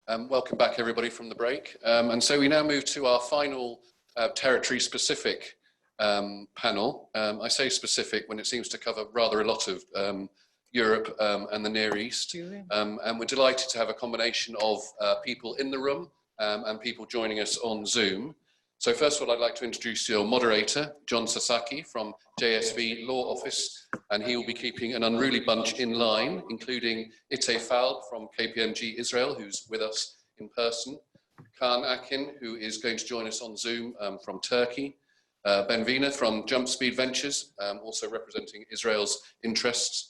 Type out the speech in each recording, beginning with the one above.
Welcome back, everybody, from the break. And so we now move to our final territory-specific panel. I say specific when it seems to cover rather a lot of Europe and the Near East. And we're delighted to have a combination of people in the room and people joining us on Zoom. So first of all, I'd like to introduce your moderator, John Sasaki from JSV Law Office, and he will be keeping an unruly bunch in line, including Ite Fal from KPMG Israel, who's with us in person, Kaan Akin, who is going to join us on Zoom from Turkey, Ben Wiener from Jump Speed Ventures, also representing Israel's interests,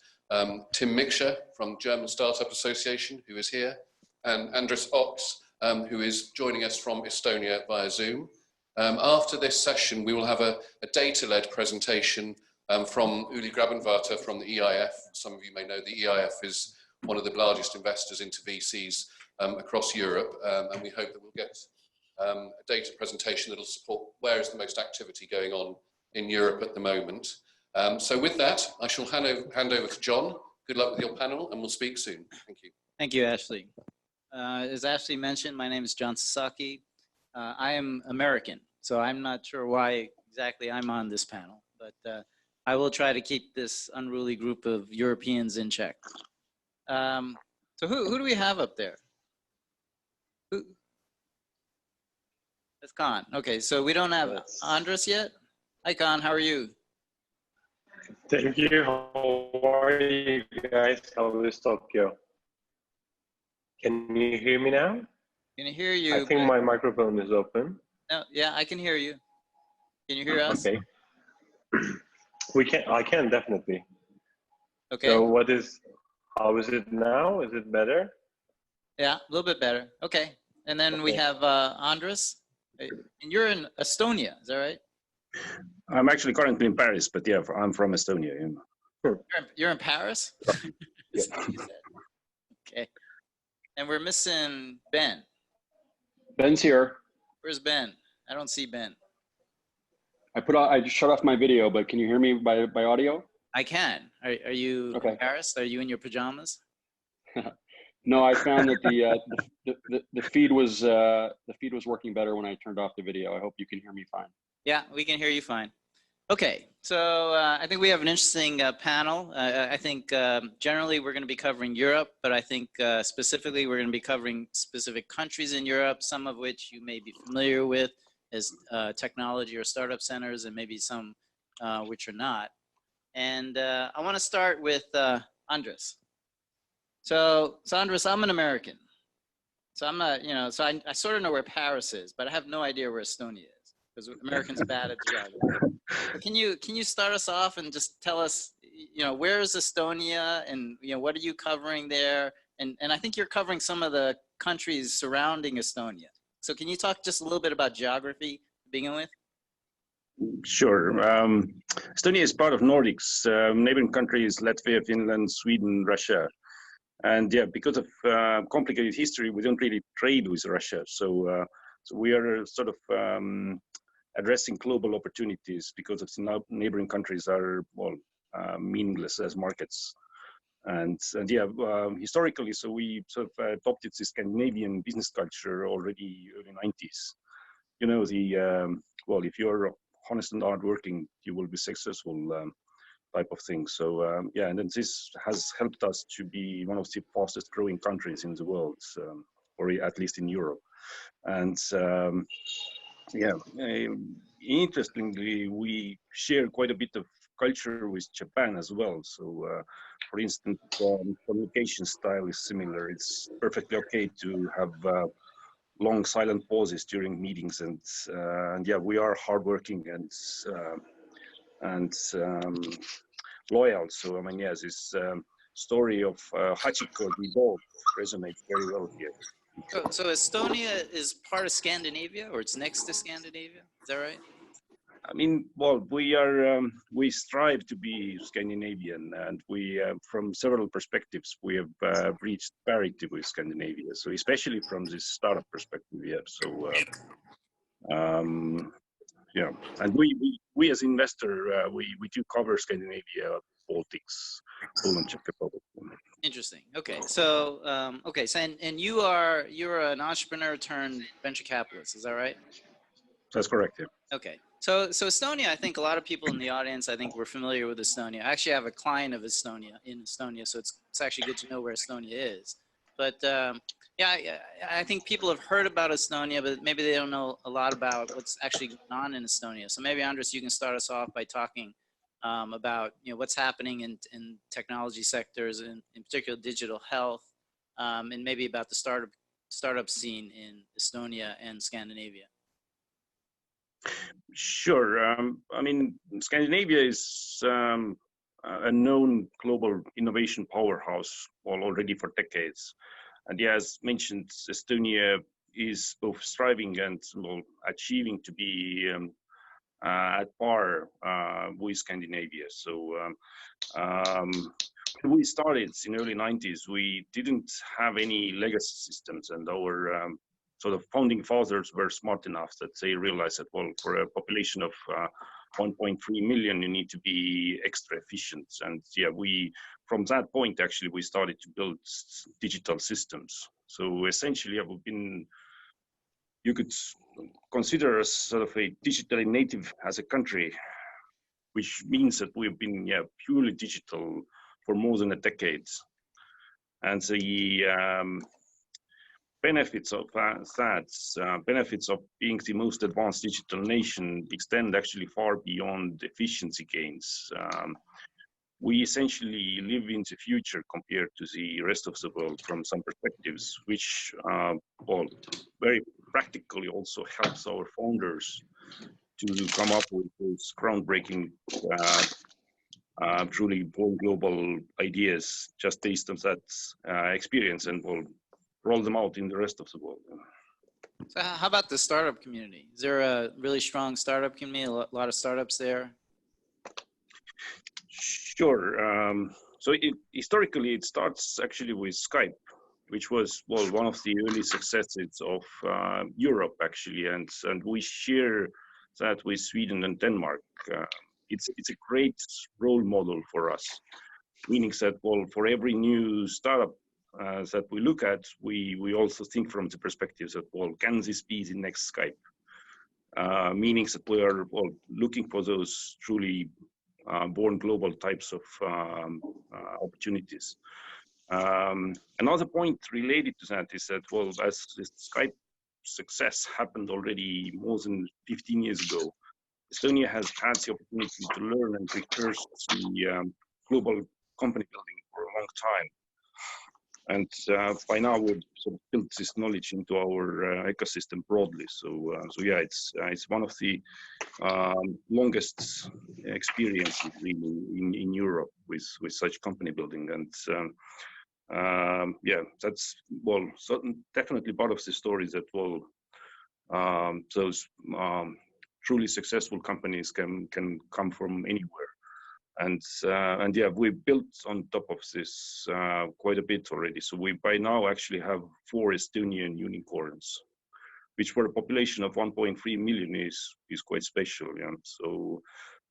Tim Miksher from German Startup Association, who is here, and Andres Ox, who is joining us from Estonia via Zoom. After this session, we will have a data-led presentation from Uli Grabenvater from the EIF. Some of you may know the EIF is one of the largest investors into VCs across Europe, and we hope that we'll get a data presentation that will support where is the most activity going on in Europe at the moment. So with that, I shall hand over to John. Good luck with your panel, and we'll speak soon. Thank you. Thank you, Ashley. As Ashley mentioned, my name is John Sasaki. I am American, so I'm not sure why exactly I'm on this panel, but I will try to keep this unruly group of Europeans in check. So who do we have up there? It's Kaan. Okay, so we don't have Andres yet. Hi, Kaan. How are you? Thank you. How are you guys? How is Tokyo? Can you hear me now? Can you hear you? I think my microphone is open. No, yeah, I can hear you. Can you hear us? Okay. I can definitely. Okay. So how is it now? Is it better? Yeah, a little bit better. Okay. And then we have Andres. And you're in Estonia, is that right? I'm actually currently in Paris, but yeah, I'm from Estonia. Yeah. You're in Paris? Yeah. Okay. And we're missing Ben. Ben's here. Where's Ben? I don't see Ben. I just shut off my video, but can you hear me by audio? I can. Are you okay. in Paris? Are you in your pajamas? No, I found that the feed was working better when I turned off the video. I hope you can hear me fine. Yeah, we can hear you fine. Okay, so I think we have an interesting panel. I think generally we're going to be covering Europe, but I think specifically we're going to be covering specific countries in Europe, some of which you may be familiar with as technology or startup centers, and maybe some which are not. And I want to start with Andres. So Andres, I'm an American. So I'm not, so I sort of know where Paris is, but I have no idea where Estonia is because Americans are bad at geography. But can you start us off and just tell us, where is Estonia and, what are you covering there? And I think you're covering some of the countries surrounding Estonia. So can you talk just a little bit about geography to begin with? Sure. Estonia is part of Nordics, neighboring countries, Latvia, Finland, Sweden, Russia. And yeah, because of complicated history, we don't really trade with Russia. So we are sort of addressing global opportunities because of the neighboring countries are, well, meaningless as markets. And yeah, historically, so we sort of adopted the Scandinavian business culture already early 90s. Well, if you're honest and hardworking, you will be successful type of thing. So yeah, and then this has helped us to be one of the fastest growing countries in the world, or at least in Europe. And yeah, interestingly, we share quite a bit of culture with Japan as well. So for instance, communication style is similar. It's perfectly okay to have long silent pauses during meetings, and yeah, we are hardworking and loyal. So I mean, yes, this story of Hachiko the dog resonates very well here. So Estonia is part of Scandinavia, or it's next to Scandinavia? Is that right? I mean, well, we strive to be Scandinavian, and we, from several perspectives, we have reached parity with Scandinavia. So especially from this startup perspective, yeah. So yeah, and we as investor, we do cover Scandinavia, Baltics, Poland, Czech Republic. Interesting. Okay. So, okay. So, and you're an entrepreneur turned venture capitalist. Is that right? That's correct. Yeah. Okay. So Estonia, I think a lot of people in the audience, I think we're familiar with Estonia. I actually have a client of Estonia in Estonia, so it's actually good to know where Estonia is. But yeah, I think people have heard about Estonia, but maybe they don't know a lot about what's actually going on in Estonia. So maybe Andres, you can start us off by talking about what's happening in technology sectors, in particular digital health, and maybe about the startup scene in Estonia and Scandinavia. Sure. I mean, Scandinavia is a known global innovation powerhouse already for decades. And yeah, as mentioned, Estonia is both striving and achieving to be at par with Scandinavia. So when we started in early 90s, we didn't have any legacy systems, and our sort of founding fathers were smart enough that they realized that, well, for a population of 1.3 million, you need to be extra efficient. And yeah, from that point, actually, we started to build digital systems. So essentially, you could consider us sort of a digitally native as a country, which means that we've been purely digital for more than a decade. And the benefits of benefits of being the most advanced digital nation extend actually far beyond efficiency gains. We essentially live in the future compared to the rest of the world from some perspectives, which well, very practically also helps our founders to come up with those groundbreaking, truly global ideas just based on that experience, and we'll roll them out in the rest of the world. So how about the startup community? Is there a really strong startup community, a lot of startups there? Sure. So historically, it starts actually with Skype, which was, well, one of the early successes of Europe, actually, and we share that with Sweden and Denmark. It's a great role model for us, meaning that, well, for every new startup that we look at, we also think from the perspective that, well, can this be the next Skype? Meaning that we are, well, looking for those truly born global types of opportunities. Another point related to that is that, well, as this Skype success happened already more than 15 years ago, Estonia has had the opportunity to learn and rehearse the global company building for a long time. And by now we've sort of built this knowledge into our ecosystem broadly. So yeah, it's one of the longest experiences really in Europe with such company building. And yeah, that's, well, definitely part of the story that, well, those truly successful companies can come from anywhere. And yeah, we built on top of this quite a bit already. So we by now actually have 4 Estonian unicorns, which for a population of 1.3 million is quite special. Yeah. So,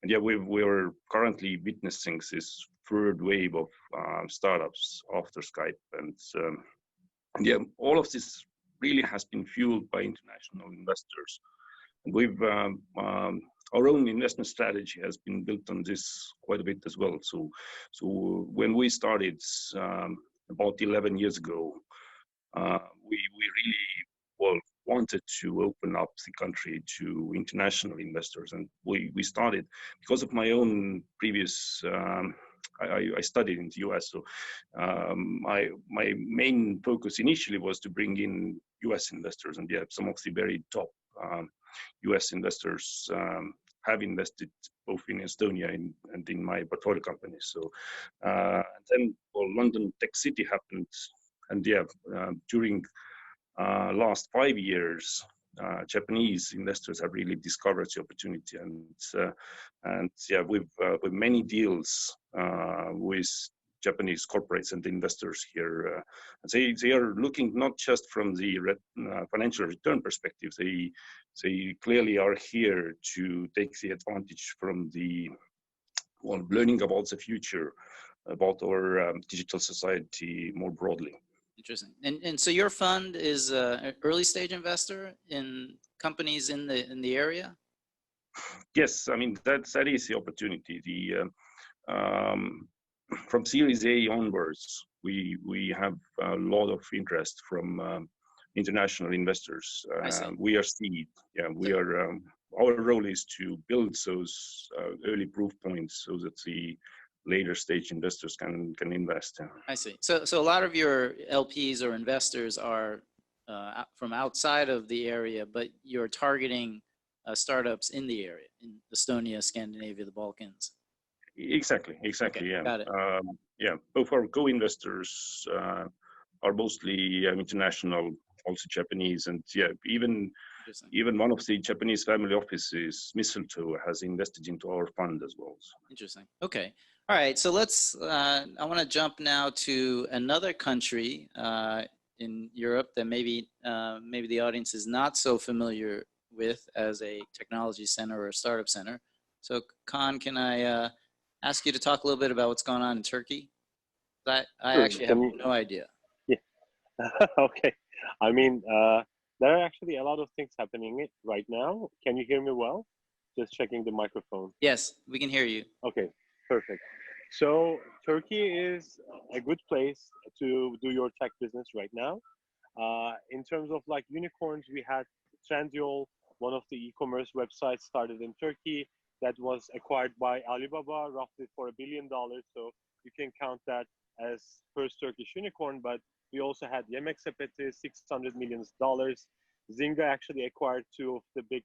and yeah, we're currently witnessing this third wave of startups after Skype, and yeah, all of this really has been fueled by international investors. We've our own investment strategy has been built on this quite a bit as well. So when we started about 11 years ago, we really, well, wanted to open up the country to international investors, and we started because of my own previous. I studied in the US, so my main focus initially was to bring in US investors, and yeah, some of the very top US investors have invested both in Estonia and in my portfolio companies. So and then, well, London Tech City happened, and yeah, during last 5 years, Japanese investors have really discovered the opportunity, and yeah, with many deals with Japanese corporates and investors here. They are looking not just from the financial return perspective. They clearly are here to take the advantage from the, well, learning about the future about our digital society more broadly. Interesting. And so your fund is an early stage investor in companies in the area? Yes, I mean that is the opportunity. From Series A onwards, we have a lot of interest from international investors. I see. We are seed. Yeah, we are. Our role is to build those early proof points so that the later stage investors can invest. I see. So a lot of your LPs or investors are from outside of the area, but you're targeting startups in the area, in Estonia, Scandinavia, the Balkans. Exactly. Okay, Yeah. got it. Yeah. Both our co-investors are mostly international, also Japanese, and yeah, even one of the Japanese family offices, Mistletoe, has invested into our fund as well. So. Interesting. Okay. All right. So let's. I want to jump now to another country in Europe that maybe the audience is not so familiar with as a technology center or a startup center. So, Kaan, can I ask you to talk a little bit about what's going on in Turkey? I Sure. actually have no idea. Yeah. Okay. I mean, there are actually a lot of things happening right now. Can you hear me well? Just checking the microphone. Yes, we can hear you. Okay, perfect. So Turkey is a good place to do your tech business right now. In terms of like unicorns, we had Trendyol, one of the e-commerce websites started in Turkey that was acquired by Alibaba roughly for $1 billion. So you can count that as first Turkish unicorn, but we also had Yemek Sepeti, $600 million. Zynga actually acquired two of the big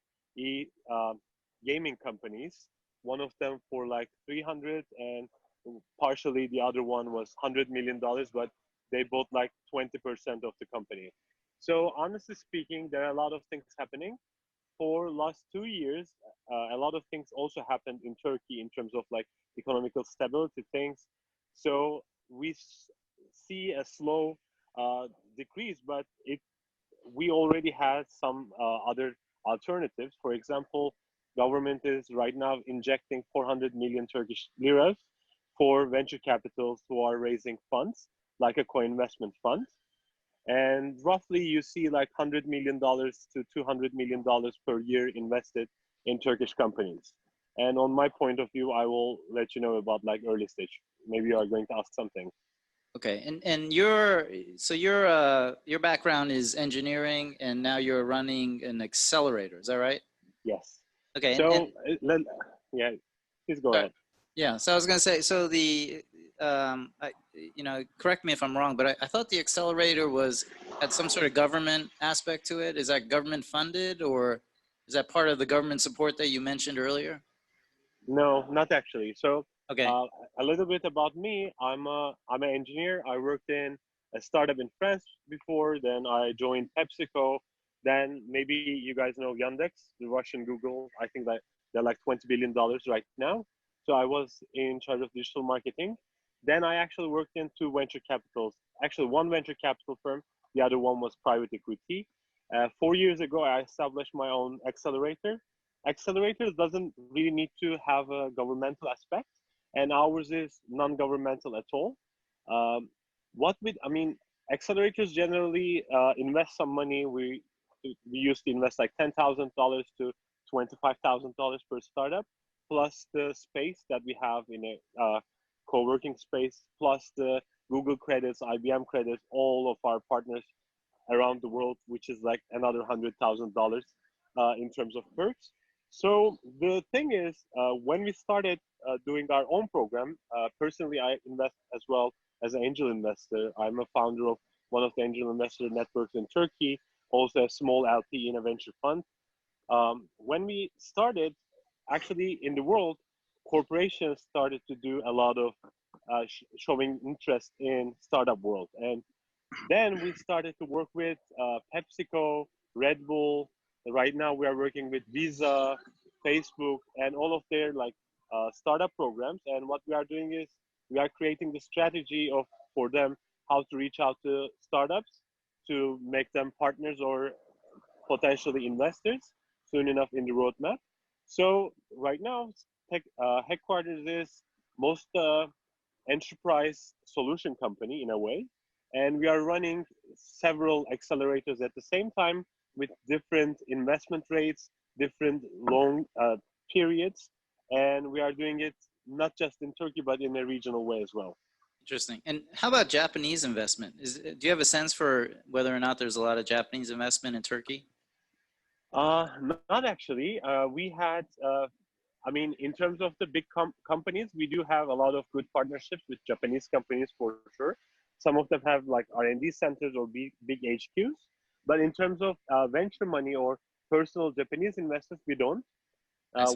gaming companies, one of them for like 300 and partially the other one was $100 million, but they bought like 20% of the company. So honestly speaking, there are a lot of things happening. For last 2 years, a lot of things also happened in Turkey in terms of like economical stability things. So we see a slow decrease, but we already had some other alternatives. For example, government is right now injecting 400 million Turkish liras for venture capitals who are raising funds, like a co-investment fund. And roughly you see like $100 million to $200 million per year invested in Turkish companies. And on my point of view, I will let you know about like early stage. Maybe you are going to ask something. Okay, and your background is engineering, and now you're running an accelerator. Is that right? Yes. Okay. So yeah, please go ahead. Yeah. So I was going to say, so correct me if I'm wrong, but I thought the accelerator had some sort of government aspect to it. Is that government funded, or is that part of the government support that you mentioned earlier? No, not actually. So okay. A little bit about me. I'm an engineer. I worked in a startup in France before. Then I joined PepsiCo. Then maybe you guys know Yandex, the Russian Google. I think that they're like $20 billion right now. So I was in charge of digital marketing. Then I actually worked in two venture capitals. Actually, one venture capital firm. The other one was private equity. 4 years ago, I established my own accelerator. Accelerators doesn't really need to have a governmental aspect, and ours is non-governmental at all. Accelerators generally invest some money. We used to invest like $10,000 to $25,000 per startup, plus the space that we have in a co-working space, plus the Google credits, IBM credits, all of our partners around the world, which is like another $100,000 in terms of perks. So the thing is, when we started doing our own program, personally, I invest as well as an angel investor. I'm a founder of one of the angel investor networks in Turkey, also a small LP in a venture fund. When we started, actually in the world, corporations started to do a lot of showing interest in startup world. And then we started to work with PepsiCo, Red Bull. Right now we are working with Visa, Facebook, and all of their like startup programs. And what we are doing is we are creating the strategy for them how to reach out to startups to make them partners or potentially investors soon enough in the roadmap. So right now, headquarters is most enterprise solution company in a way, and we are running several accelerators at the same time with different investment rates, different long periods, and we are doing it not just in Turkey but in a regional way as well. Interesting. And how about Japanese investment? Do you have a sense for whether or not there's a lot of Japanese investment in Turkey? Not actually. We had, I mean, in terms of the big companies, we do have a lot of good partnerships with Japanese companies for sure. Some of them have like R&D centers or big HQs. But in terms of venture money or personal Japanese investors, we don't.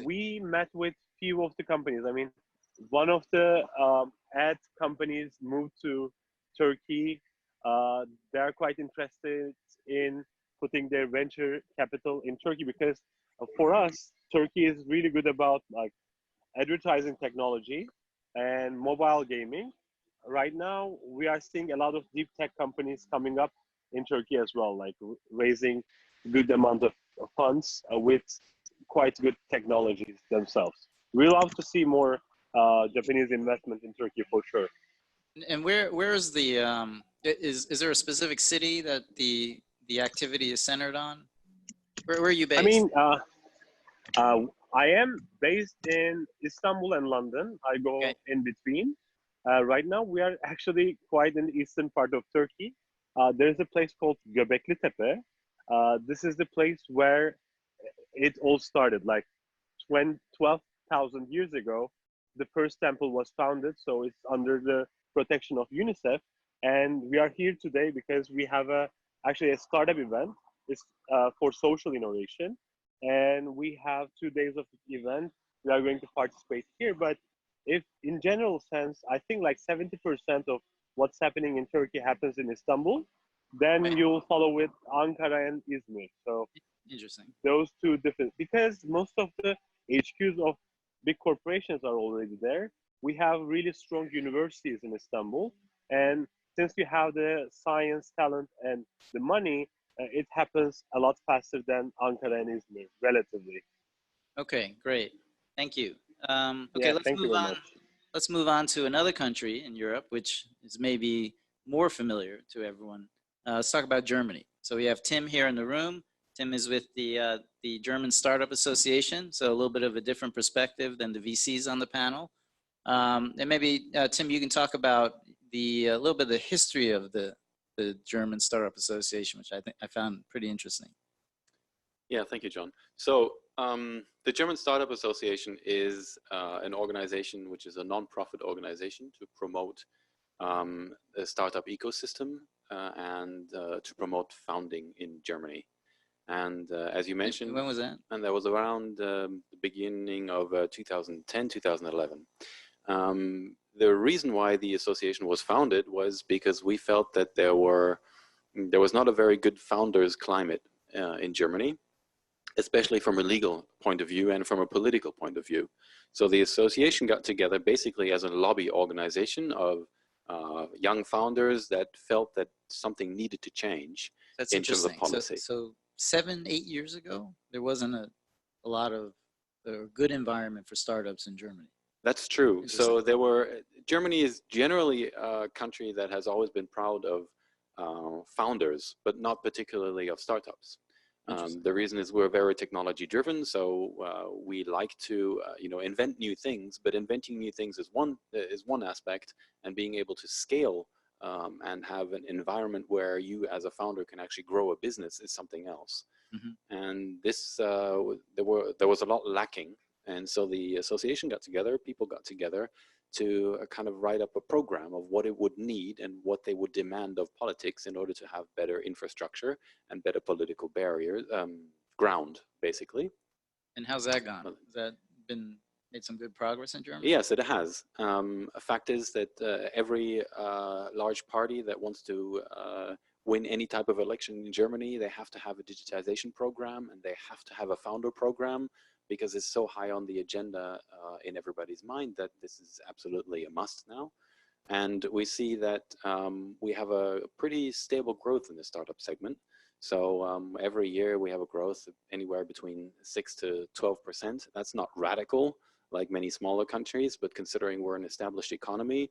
We met with few of the companies. I mean, one of the ad companies moved to Turkey. They're quite interested in putting their venture capital in Turkey because for us, Turkey is really good about like advertising technology and mobile gaming. Right now, we are seeing a lot of deep tech companies coming up in Turkey as well, like raising good amount of funds with quite good technologies themselves. We love to see more Japanese investment in Turkey for sure. And where is the is there a specific city that the activity is centered on? Where are you based? I mean, I am based in Istanbul and London. I go in between. Right now, we are actually quite in the eastern part of Turkey. There's a place called Göbekli Tepe. This is the place where it all started. Like 12,000 years ago, the first temple was founded. So it's under the protection of UNICEF. And we are here today because we have actually a startup event. It's for social innovation. And we have 2 days of the event. We are going to participate here. But if in general sense, I think like 70% of what's happening in Turkey happens in Istanbul. Then you'll follow with Ankara and Izmir. So interesting. Those two different, because most of the HQs of big corporations are already there. We have really strong universities in Istanbul. And since we have the science, talent, and the money, it happens a lot faster than Ankara and Izmir, relatively. Okay, great. Thank you. Okay, yeah, let's move on to another country in Europe, which is maybe more familiar to everyone. Let's talk about Germany. So we have Tim here in the room. Tim is with the German Startup Association, so a little bit of a different perspective than the VCs on the panel. And maybe, Tim, you can talk about a little bit of the history of the German Startup Association, which I found pretty interesting. Yeah, thank you, John. So the German Startup Association is an organization which is a non-profit organization to promote the startup ecosystem and to promote founding in Germany. And as you mentioned, when was that? And that was around the beginning of 2010, 2011. The reason why the association was founded was because we felt that there was not a very good founders climate in Germany, especially from a legal point of view and from a political point of view. So the association got together basically as a lobby organization of young founders that felt that something needed to change. That's in terms of interesting. policy. So 7-8 years ago, there wasn't a lot of a good environment for startups in Germany. That's true. So Germany is generally a country that has always been proud of founders, but not particularly of startups. The reason is we're very technology driven, so we like to invent new things, but inventing new things is one aspect, and being able to scale and have an environment where you as a founder can actually grow a business is something else. Mm-hmm. And this there was a lot lacking, and so the association got together, people got together to kind of write up a program of what it would need and what they would demand of politics in order to have better infrastructure and better political barriers, ground, basically. And how's that gone? Has that made some good progress in Germany? Yes, it has. A fact is that every large party that wants to win any type of election in Germany, they have to have a digitization program, and they have to have a founder program, because it's so high on the agenda in everybody's mind that this is absolutely a must now. And we see that we have a pretty stable growth in the startup segment. So every year we have a growth of anywhere between 6 to 12%. That's not radical, like many smaller countries, but considering we're an established economy,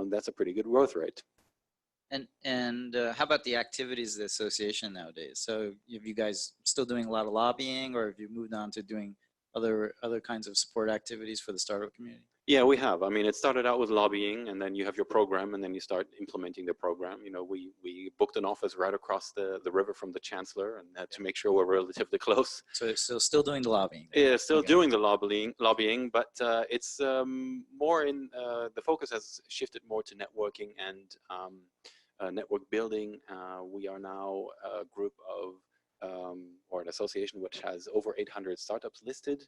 that's a pretty good growth rate. And how about the activities of the association nowadays? So have you guys still doing a lot of lobbying, or have you moved on to doing other kinds of support activities for the startup community? Yeah, we have. I mean, it started out with lobbying, and then you have your program, and then you start implementing the program. You know, we booked an office right across the river from the chancellor, and had to make sure we're relatively close. So still doing the lobbying? Yeah, still doing the lobbying, but it's more in, the focus has shifted more to networking and network building. We are now a group of, or an association which has over 800 startups listed.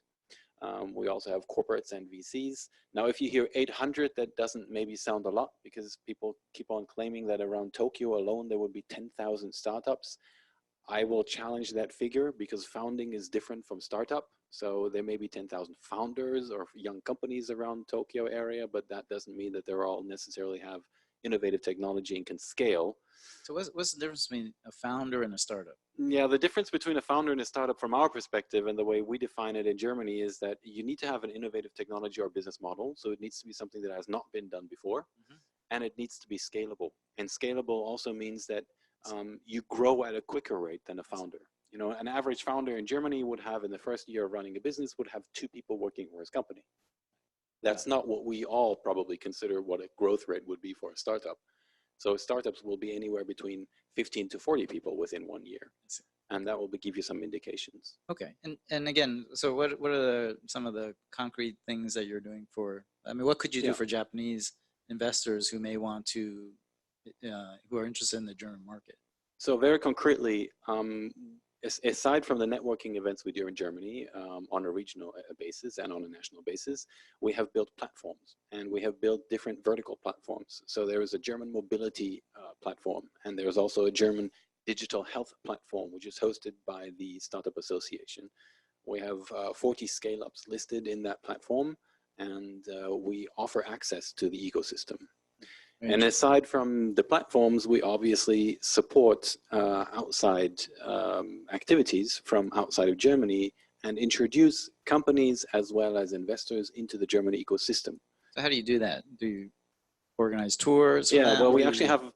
We also have corporates and VCs. Now, if you hear 800, that doesn't maybe sound a lot, because people keep on claiming that around Tokyo alone, there would be 10,000 startups. I will challenge that figure, because founding is different from startup. So there may be 10,000 founders or young companies around Tokyo area, but that doesn't mean that they're all necessarily have innovative technology and can scale. So what's the difference between a founder and a startup? Yeah, the difference between a founder and a startup from our perspective, and the way we define it in Germany, is that you need to have an innovative technology or business model. So it needs to be something that has not been done before, and it needs to be scalable. And scalable also means that you grow at a quicker rate than a founder. You know, an average founder in Germany would have, in the first year of running a business, would have 2 people working for his company. That's not what we all probably consider what a growth rate would be for a startup. So startups will be anywhere between 15 to 40 people within 1 year. And that will give you some indications. Okay. And again, so what are some of the concrete things that you're doing for, I mean, what could you do for Japanese investors who may want to, who are interested in the German market? So very concretely, aside from the networking events we do in Germany on a regional basis and on a national basis, we have built platforms, and we have built different vertical platforms. So there is a German mobility platform, and there's also a German digital health platform, which is hosted by the Startup Association. We have 40 scale-ups listed in that platform, and we offer access to the ecosystem. And aside from the platforms, we obviously support outside activities from outside of Germany and introduce companies as well as investors into the German ecosystem. So how do you do that? Do you organize tours? Yeah, well, we actually have,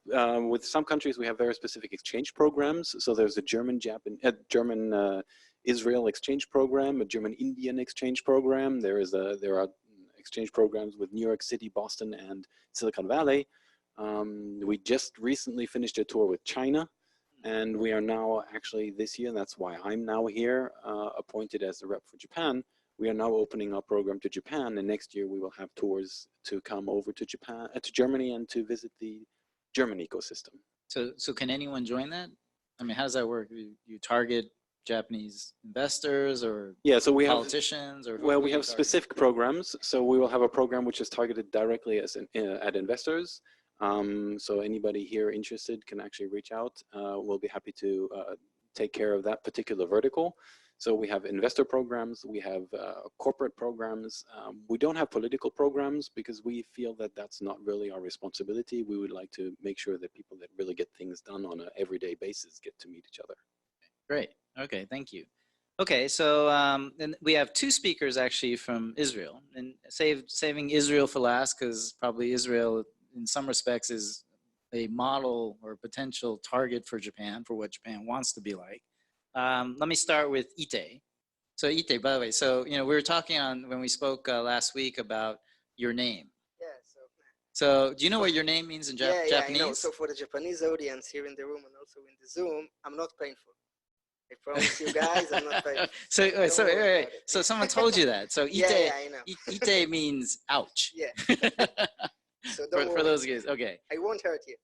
with some countries, we have very specific exchange programs. So there's a German-Israel exchange program, a German-Indian exchange program. There are exchange programs with New York City, Boston, and Silicon Valley. We just recently finished a tour with China, and we are now actually this year, and that's why I'm now here, appointed as the rep for Japan. We are now opening our program to Japan, and next year we will have tours to come over to Japan, to Germany, and to visit the German ecosystem. So can anyone join that? I mean, how does that work? You target Japanese investors or so we politicians? We have specific programs. So we will have a program which is targeted directly at investors. So anybody here interested can actually reach out. We'll be happy to take care of that particular vertical. So we have investor programs, we have corporate programs. We don't have political programs because we feel that that's not really our responsibility. We would like to make sure that people that really get things done on an everyday basis get to meet each other. Great. Okay, thank you. Okay, so and we have 2 speakers actually from Israel, and saving Israel for last, because probably Israel in some respects is a model or potential target for Japan, for what Japan wants to be like. Let me start with Ite. So Ite, by the way, so we were talking when we spoke last week about your name. Yeah. So do you know what your name means in Japanese? Yeah, I know. So for the Japanese audience here in the room and also in the Zoom, I'm not painful. I promise you guys, I'm not painful. So someone told you that. So Ite, yeah, I know. Ite means ouch. Yeah. So for those guys, okay. I won't hurt you.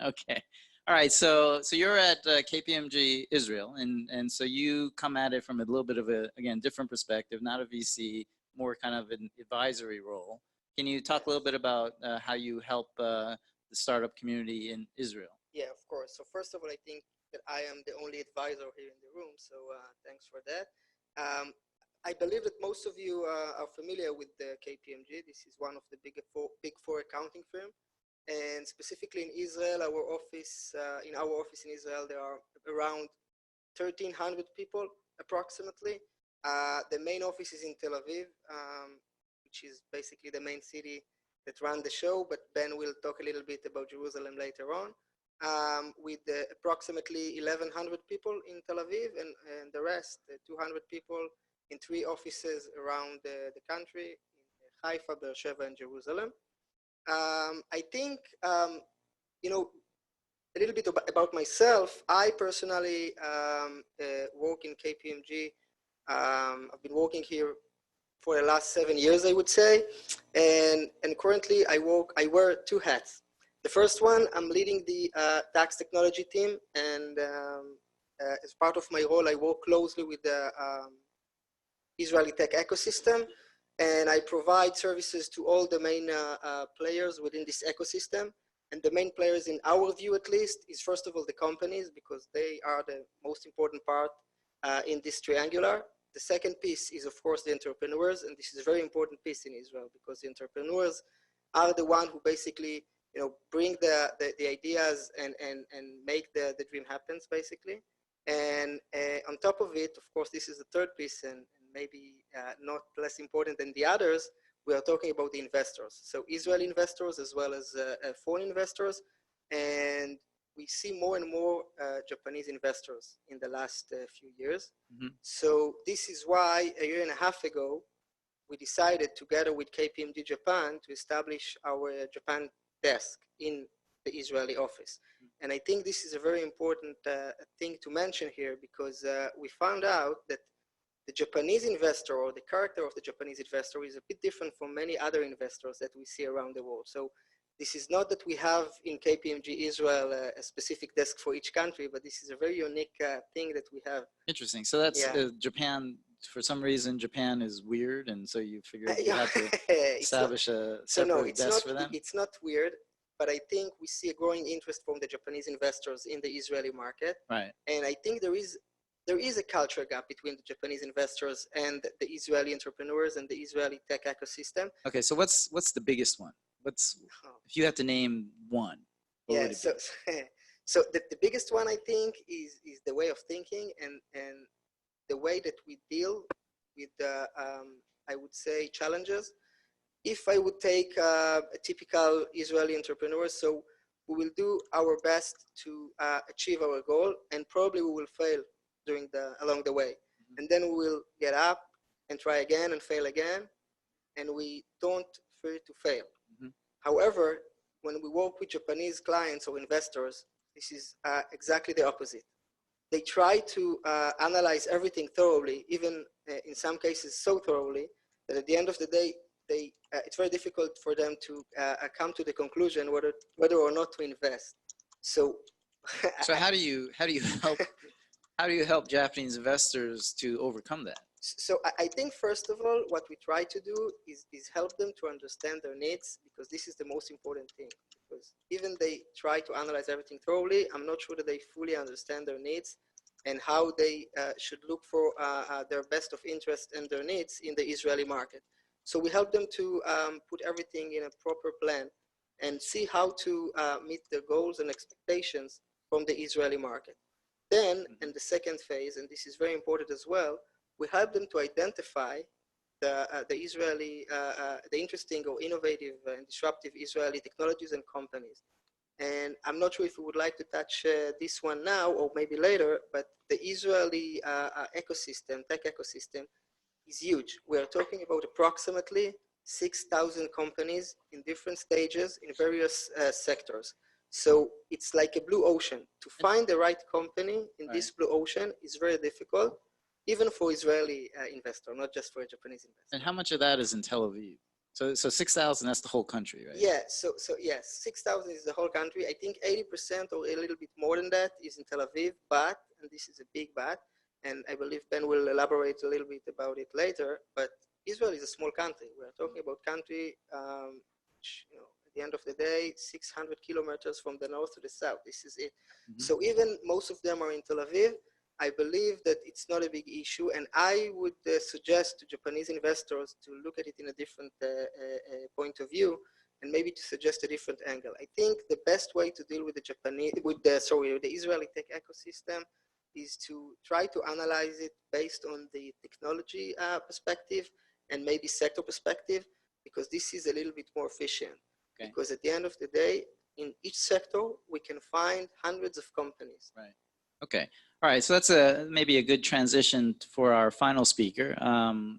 Okay. All right. So you're at KPMG Israel, and so you come at it from a little bit of a, again, different perspective, not a VC, more kind of an advisory role. Can you talk a little bit about how you help the startup community in Israel? Yeah, of course. So first of all, I think that I am the only advisor here in the room. So thanks for that. I believe that most of you are familiar with the KPMG. This is one of the big four accounting firms. And specifically in Israel, in our office in Israel, there are around 1,300 people approximately. The main office is in Tel Aviv, which is basically the main city that ran the show, but Ben will talk a little bit about Jerusalem later on. With approximately 1,100 people in Tel Aviv and the rest, 200 people in 3 offices around the country, in Haifa, Beersheba, and Jerusalem. I think, you know, a little bit about myself. I personally work in KPMG. I've been working here for the last 7 years, I would say, and currently I wear 2 hats. The first one, I'm leading the tax technology team, and as part of my role, I work closely with the Israeli tech ecosystem, and I provide services to all the main players within this ecosystem. And the main players, in our view at least, is first of all the companies, because they are the most important part in this triangular. The second piece is, of course, the entrepreneurs, and this is a very important piece in Israel, because the entrepreneurs are the one who basically, you know, bring the ideas and make the dream happens, basically. And on top of it, of course, this is the third piece, and maybe not less important than the others. We are talking about the investors. So Israeli investors as well as foreign investors. And we see more and more Japanese investors in the last few years. Mm-hmm. So this is why 1.5 years ago, we decided together with KPMG Japan to establish our Japan desk in the Israeli office. Mm-hmm. And I think this is a very important thing to mention here, because we found out that the Japanese investor, or the character of the Japanese investor, is a bit different from many other investors that we see around the world. So this is not that we have in KPMG Israel a specific desk for each country, but this is a very unique thing that we have. Interesting. So that's Japan. For some reason, Japan is weird, and so you figured you had to establish a separate desk for them? It's not weird, but I think we see a growing interest from the Japanese investors in the Israeli market. Right. And I think there is a culture gap between the Japanese investors and the Israeli entrepreneurs and the Israeli tech ecosystem. Okay, so what's the biggest one? If you have to name one? Yeah, so the biggest one, I think, is the way of thinking and the way that we deal with the, I would say, challenges. If I would take a typical Israeli entrepreneur, so we will do our best to achieve our goal, and probably we will fail along the way. Mm-hmm. And then we will get up and try again and fail again, and we don't fear to fail. Mm-hmm. However, when we work with Japanese clients or investors, this is exactly the opposite. They try to analyze everything thoroughly, even in some cases so thoroughly that at the end of the day, it's very difficult for them to come to the conclusion whether or not to invest. So how do you help Japanese investors to overcome that? So I think, first of all, what we try to do is help them to understand their needs, because this is the most important thing. Because even they try to analyze everything thoroughly, I'm not sure that they fully understand their needs and how they should look for their best of interest and their needs in the Israeli market. So we help them to put everything in a proper plan and see how to meet their goals and expectations from the Israeli market. Then, in the second phase, and this is very important as well, we help them to identify the interesting or innovative and disruptive Israeli technologies and companies. And I'm not sure if we would like to touch this one now or maybe later, but the Israeli tech ecosystem is huge. We are talking about approximately 6,000 companies in different stages in various sectors. So it's like a blue ocean. To find the right company in this blue ocean is very difficult, even for Israeli investor, not just for a Japanese investor. And how much of that is in Tel Aviv? So 6,000, that's the whole country, right? Yeah, so yes, 6,000 is the whole country. I think 80% or a little bit more than that is in Tel Aviv, but, and this is a big but, and I believe Ben will elaborate a little bit about it later, but Israel is a small country. We're talking about country, which, you know, at the end of the day, 600 kilometers from the north to the south. This is it. Mm-hmm. So even most of them are in Tel Aviv. I believe that it's not a big issue, and I would suggest to Japanese investors to look at it in a different point of view, and maybe to suggest a different angle. I think the best way to deal with the Israeli tech ecosystem is to try to analyze it based on the technology perspective and maybe sector perspective, because this is a little bit more efficient. Okay. Because at the end of the day, in each sector, we can find hundreds of companies. Right. Okay. All right. So that's maybe a good transition for our final speaker.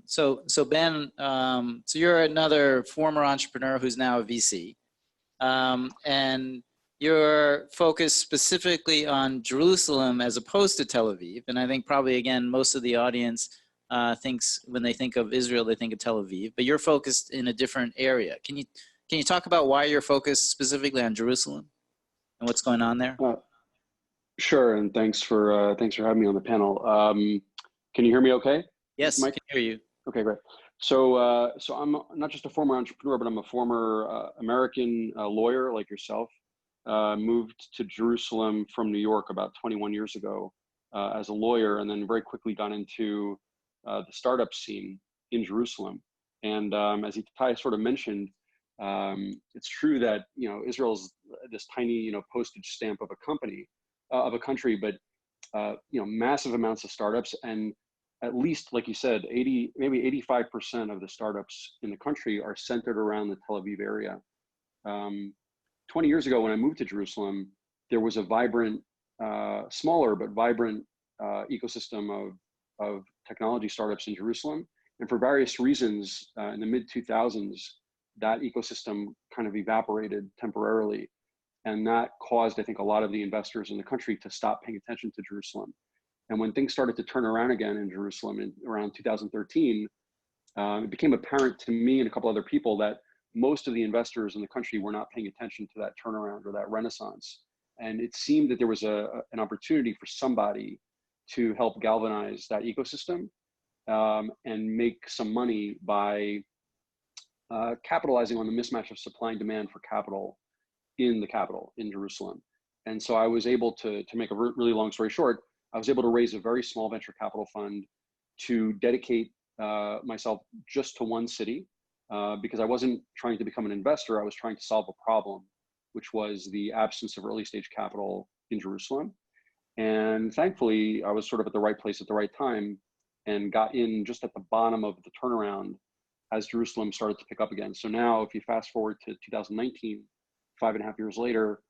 So Ben, so you're another former entrepreneur who's now a VC, and you're focused specifically on Jerusalem as opposed to Tel Aviv. And I think probably again most of the audience thinks when they think of Israel, they think of Tel Aviv. But you're focused in a different area. Can you talk about why you're focused specifically on Jerusalem and what's going on there? Sure, and thanks for having me on the panel. Can you hear me okay? Yes, Mike? I can hear you. Okay, great. So I'm not just a former entrepreneur, but I'm a former American lawyer like yourself. Moved to Jerusalem from New York about 21 years ago as a lawyer, and then very quickly got into the startup scene in Jerusalem. And as Itai sort of mentioned, it's true that Israel's this tiny postage stamp of a company. Of a country, but massive amounts of startups, and at least, like you said, maybe 85% of the startups in the country are centered around the Tel Aviv area. 20 years ago, when I moved to Jerusalem, there was a vibrant, smaller but vibrant ecosystem of technology startups in Jerusalem, and for various reasons, in the mid-2000s, that ecosystem kind of evaporated temporarily. And that caused, I think, a lot of the investors in the country to stop paying attention to Jerusalem. And when things started to turn around again in Jerusalem in around 2013, it became apparent to me and a couple other people that most of the investors in the country were not paying attention to that turnaround or that renaissance. And it seemed that there was an opportunity for somebody to help galvanize that ecosystem and make some money by capitalizing on the mismatch of supply and demand for capital in the capital, in Jerusalem. And so I was able to make a really long story short, I was able to raise a very small venture capital fund to dedicate myself just to one city because I wasn't trying to become an investor, I was trying to solve a problem, which was the absence of early stage capital in Jerusalem. And thankfully, I was sort of at the right place at the right time and got in just at the bottom of the turnaround as Jerusalem started to pick up again. So now if you fast forward to 2019, 5.5 years later,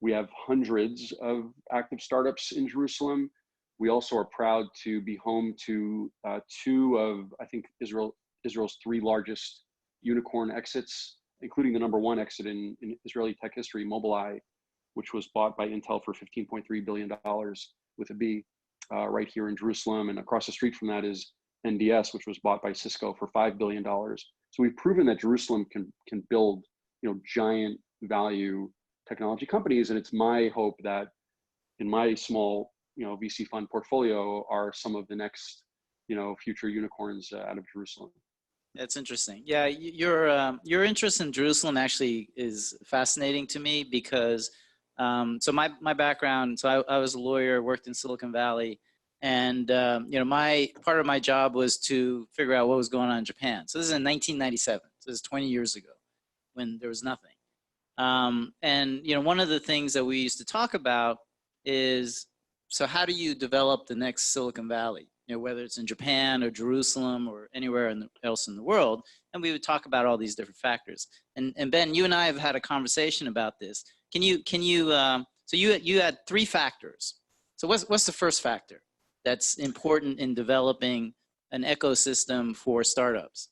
we have hundreds of active startups in Jerusalem. We also are proud to be home to two of, I think, Israel's three largest unicorn exits, including the #1 exit in Israeli tech history, Mobileye, which was bought by Intel for $15.3 billion with a B, right here in Jerusalem. And across the street from that is NDS, which was bought by Cisco for $5 billion. So we've proven that Jerusalem can build, giant value technology companies. And it's my hope that in my small, VC fund portfolio are some of the next, future unicorns out of Jerusalem. That's interesting. Yeah, your interest in Jerusalem actually is fascinating to me because, so my background, so I was a lawyer, worked in Silicon Valley, and my part of my job was to figure out what was going on in Japan. So this is in 1997. So this is 20 years ago, when there was nothing. And one of the things that we used to talk about is, so how do you develop the next Silicon Valley? Whether it's in Japan or Jerusalem or anywhere else in the world, and we would talk about all these different factors. And Ben, you and I have had a conversation about this. Can you? So you had 3 factors. So what's the first factor that's important in developing an ecosystem for startups?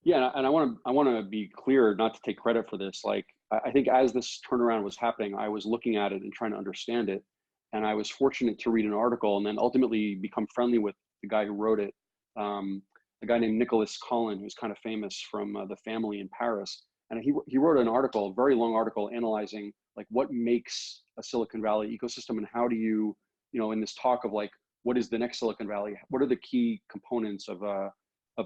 Yeah, and I want to be clear, not to take credit for this. Like, I think as this turnaround was happening, I was looking at it and trying to understand it. And I was fortunate to read an article and then ultimately become friendly with the guy who wrote it, a guy named Nicholas Collin, who's kind of famous from The Family in Paris. And he wrote an article, a very long article, analyzing like what makes a Silicon Valley ecosystem and how do you, in this talk of like, what is the next Silicon Valley? What are the key components of a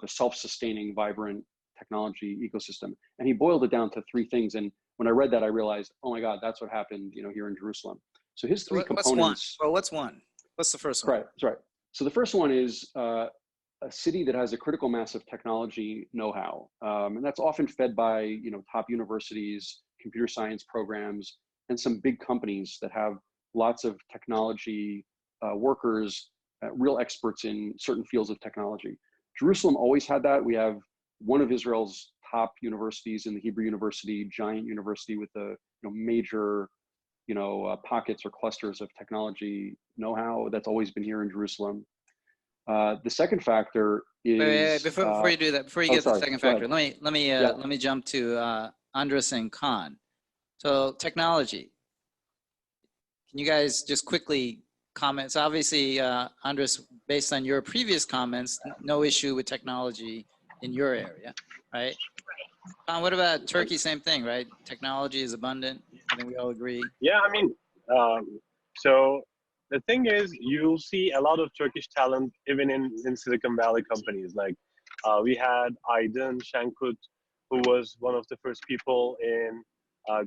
self-sustaining, vibrant technology ecosystem? And he boiled it down to 3 things. And when I read that, I realized, oh my God, that's what happened, here in Jerusalem. So his 3 components. What's one? What's the first one? Right, that's right. So the first one is a city that has a critical mass of technology know-how, and that's often fed by top universities, computer science programs, and some big companies that have lots of technology workers, real experts in certain fields of technology. Jerusalem always had that. We have one of Israel's top universities in the Hebrew University, giant university with the major pockets or clusters of technology know-how that's always been here in Jerusalem. The second factor is before you do that, before you get to the second factor, let me jump to Andres and Khan. So technology. Can you guys just quickly comment? So obviously, Andres, based on your previous comments, no issue with technology in your area, right? Khan, what about Turkey? Same thing, right? Technology is abundant. I think we all agree. Yeah, I mean, so the thing is, you'll see a lot of Turkish talent even in Silicon Valley companies. Like we had Aydın Şenkut, who was one of the first people in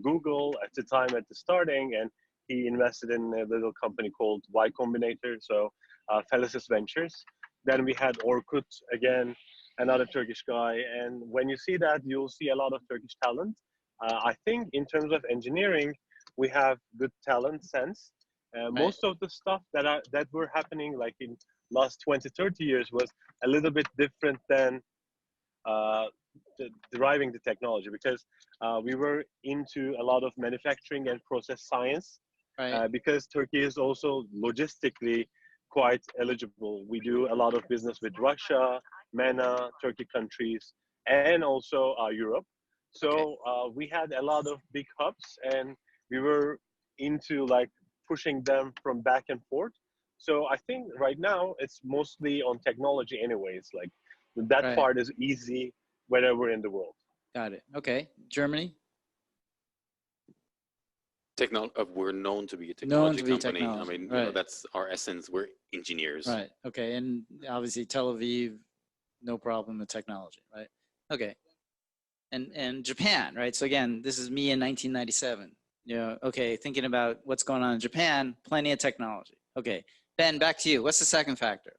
Google at the time at the starting, and he invested in a little company called Y Combinator, so Felicis Ventures. Then we had Orkut, again, another Turkish guy. And when you see that, you'll see a lot of Turkish talent. I think in terms of engineering, we have good talent sense. Most of the stuff that were happening like in last 20, 30 years was a little bit different than deriving the technology, because we were into a lot of manufacturing and process science. Because Turkey is also logistically quite eligible. We do a lot of business with Russia, MENA, Turkey countries, and also Europe. So we had a lot of big hubs, and we were into like pushing them from back and forth. So I think right now it's mostly on technology anyways. Like that part is easy wherever in the world. Got it. Okay. Germany? We're known to be a technology company. I mean, you know, that's our essence. We're engineers. Right. Okay. And obviously Tel Aviv, no problem with technology, right? Okay. And Japan, right? So again, this is me in 1997. You know, okay, thinking about what's going on in Japan, plenty of technology. Okay. Ben, back to you. What's the second factor?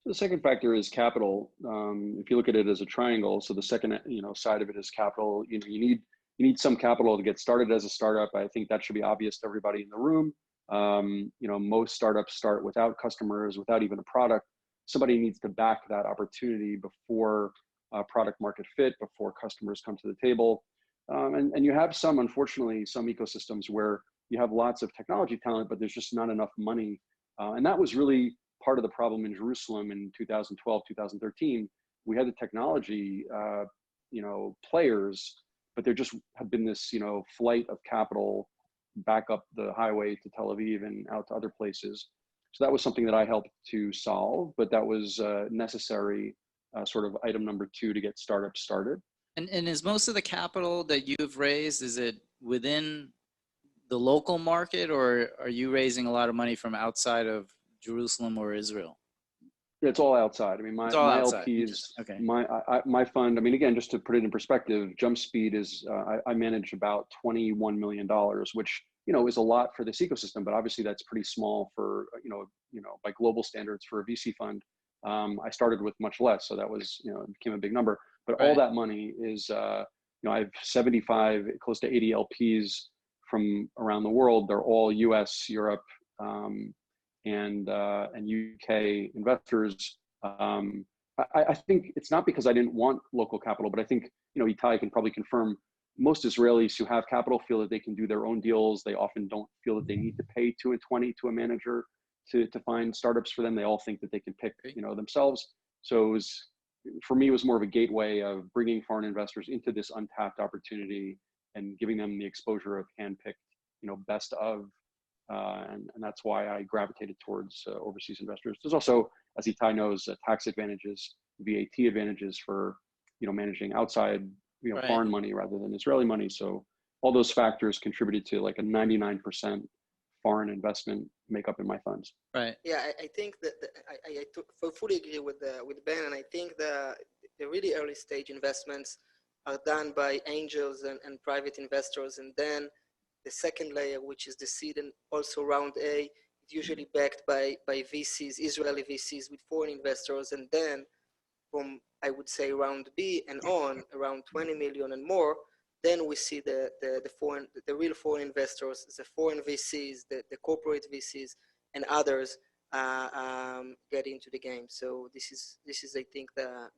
The second factor is capital. If you look at it as a triangle, so the second side of it is capital. You need some capital to get started as a startup. I think that should be obvious to everybody in the room. Most startups start without customers, without even a product. Somebody needs to back that opportunity before product market fit, before customers come to the table. And you have unfortunately, some ecosystems where you have lots of technology talent, but there's just not enough money. And that was really part of the problem in Jerusalem in 2012, 2013. We had the technology, players, but there just had been this, flight of capital back up the highway to Tel Aviv and out to other places. So that was something that I helped to solve, but that was necessary, sort of item number 2 to get startups started. And is most of the capital that you've raised, is it within the local market, or are you raising a lot of money from outside of Jerusalem or Israel? It's all outside. I mean, my LPs, my fund, I mean, again, just to put it in perspective, JumpSpeed is, I manage about $21 million, which, is a lot for this ecosystem, but obviously that's pretty small for, by global standards for a VC fund. I started with much less, so that was, it became a big number, but all that money is, I have 75, close to 80 LPs from around the world. They're all US, Europe, and UK investors. I think it's not because I didn't want local capital, but I think, Itai can probably confirm, most Israelis who have capital feel that they can do their own deals. They often don't feel that they need to pay 220 to a manager to find startups for them. They all think that they can pick, themselves. So for me, it was more of a gateway of bringing foreign investors into this untapped opportunity and giving them the exposure of handpicked, best of. And that's why I gravitated towards overseas investors. There's also, as Itai knows, tax advantages, VAT advantages for, managing outside, foreign money rather than Israeli money. So all those factors contributed to like a 99% foreign investment makeup in my funds. Right. Yeah, I think that I fully agree with Ben, and I think the really early stage investments are done by angels and private investors, and then the second layer, which is the seed and also round A, is usually backed by VCs, Israeli VCs with foreign investors. And then from, I would say, round B and on, around 20 million and more, then we see the real foreign investors, the foreign VCs, the corporate VCs, and others get into the game. So this is I think the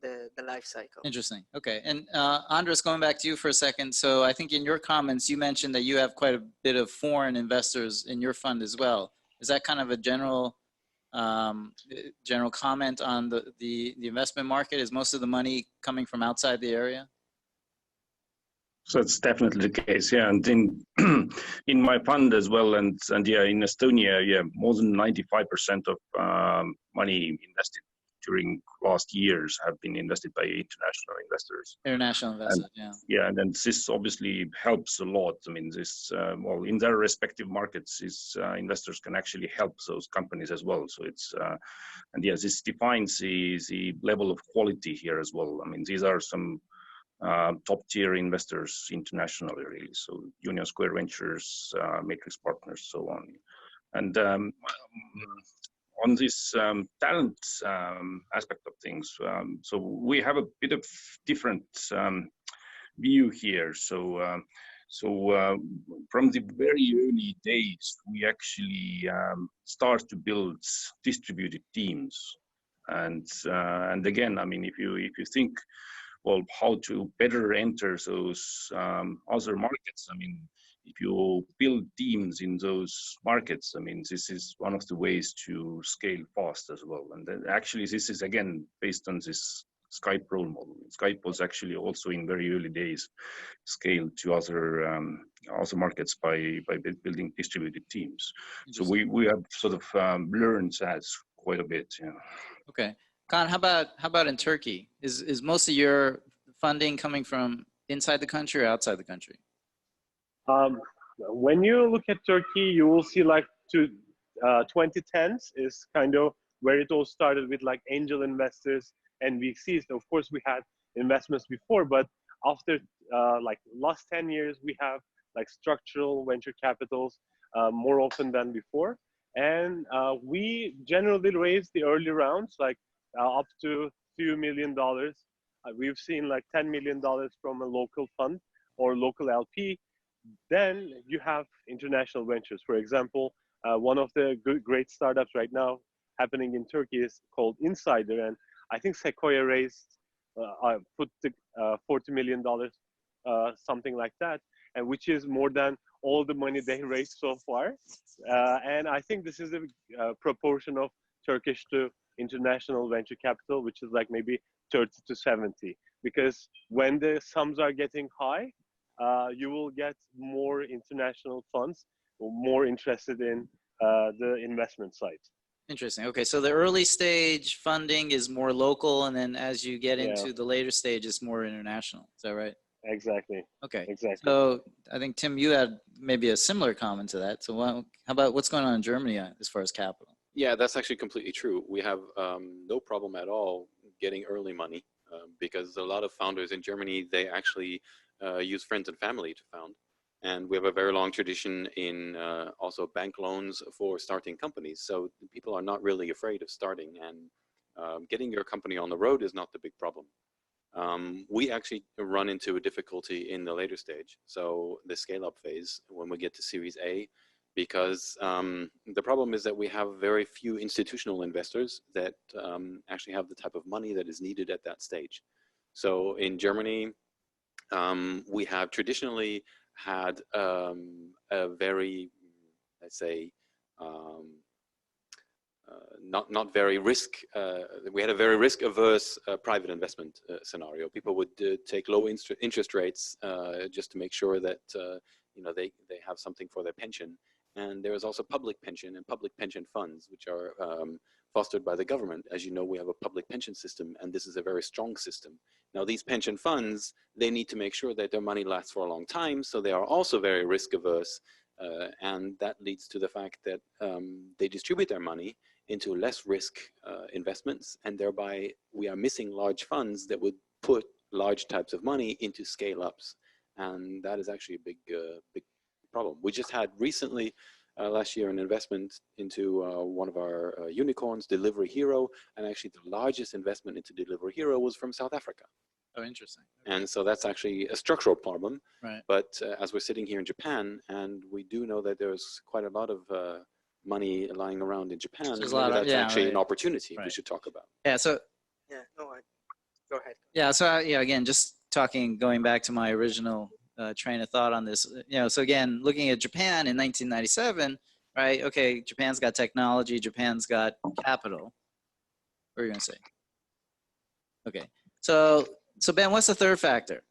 life cycle. Interesting. Okay. And Andres, going back to you for a second. So I think in your comments, you mentioned that you have quite a bit of foreign investors in your fund as well. Is that kind of a general comment on the investment market? Is most of the money coming from outside the area? So it's definitely the case, yeah. And in my fund as well, and yeah, in Estonia, yeah, more than 95% of money invested during last years have been invested by international investors. International investors, and, yeah. Yeah, and then this obviously helps a lot. I mean, this well, in their respective markets, these investors can actually help those companies as well. So it's and yeah, this defines the level of quality here as well. I mean, these are some top tier investors internationally, really. So Union Square Ventures, Matrix Partners, so on. And on this talent aspect of things, so we have a bit of different view here. So from the very early days, we actually start to build distributed teams. And again, I mean, if you think, well, how to better enter those other markets. I mean, if you build teams in those markets, I mean, this is one of the ways to scale fast as well. And then actually, this is again based on this Skype role model. Skype was actually also in very early days scaled to other markets by building distributed teams. So we have sort of learned that quite a bit. Yeah. Okay. Kaan, how about in Turkey? Is most of your funding coming from inside the country or outside the country? When you look at Turkey, you will see like 2010s is kind of where it all started with like angel investors and VCs. Of course, we had investments before, but after like last 10 years, we have like structural venture capitals more often than before. And we generally raise the early rounds, like up to few $1 million. We've seen like $10 million from a local fund or local LP. Then you have international ventures. For example, one of the great startups right now happening in Turkey is called Insider, and I think Sequoia raised put $40 million, something like that, and which is more than all the money they raised so far. And I think this is a proportion of Turkish to international venture capital, which is like maybe 30 to 70, because when the sums are getting high, you will get more international funds more interested in the investment side. Interesting. Okay, so the early stage funding is more local, and then as you get into the later stage, it's more international. Is that right? Exactly. Okay. Exactly. So I think, Tim, you had maybe a similar comment to that. So how about what's going on in Germany as far as capital? Yeah, that's actually completely true. We have no problem at all getting early money because a lot of founders in Germany, they actually use friends and family to found. And we have a very long tradition in also bank loans for starting companies. So people are not really afraid of starting, and getting your company on the road is not the big problem. We actually run into a difficulty in the later stage. So the scale up phase, when we get to Series A, because the problem is that we have very few institutional investors that actually have the type of money that is needed at that stage. So in Germany, we have traditionally had a very, let's say, not very risk. We had a very risk-averse private investment scenario. People would take low interest rates just to make sure that they have something for their pension. And there is also public pension and public pension funds, which are fostered by the government. As you know, we have a public pension system, and this is a very strong system. Now, these pension funds, they need to make sure that their money lasts for a long time, so they are also very risk averse, and that leads to the fact that they distribute their money into less risk investments, and thereby we are missing large funds that would put large types of money into scale-ups, and that is actually a big problem. We just had recently, last year, an investment into one of our unicorns, Delivery Hero, and actually the largest investment into Delivery Hero was from South Africa. Oh, interesting. And so that's actually a structural problem. Right. But as we're sitting here in Japan, and we do know that there's quite a lot of money lying around in Japan, There's a maybe lot of, that's actually an right. opportunity we Right. should talk about. Yeah. So Yeah, no, go ahead. yeah. So yeah, again, just going back to my original train of thought on this. So again, looking at Japan in 1997, right? Okay, Japan's got technology. Japan's got capital. What are you gonna say? Okay. So Ben, what's the third factor?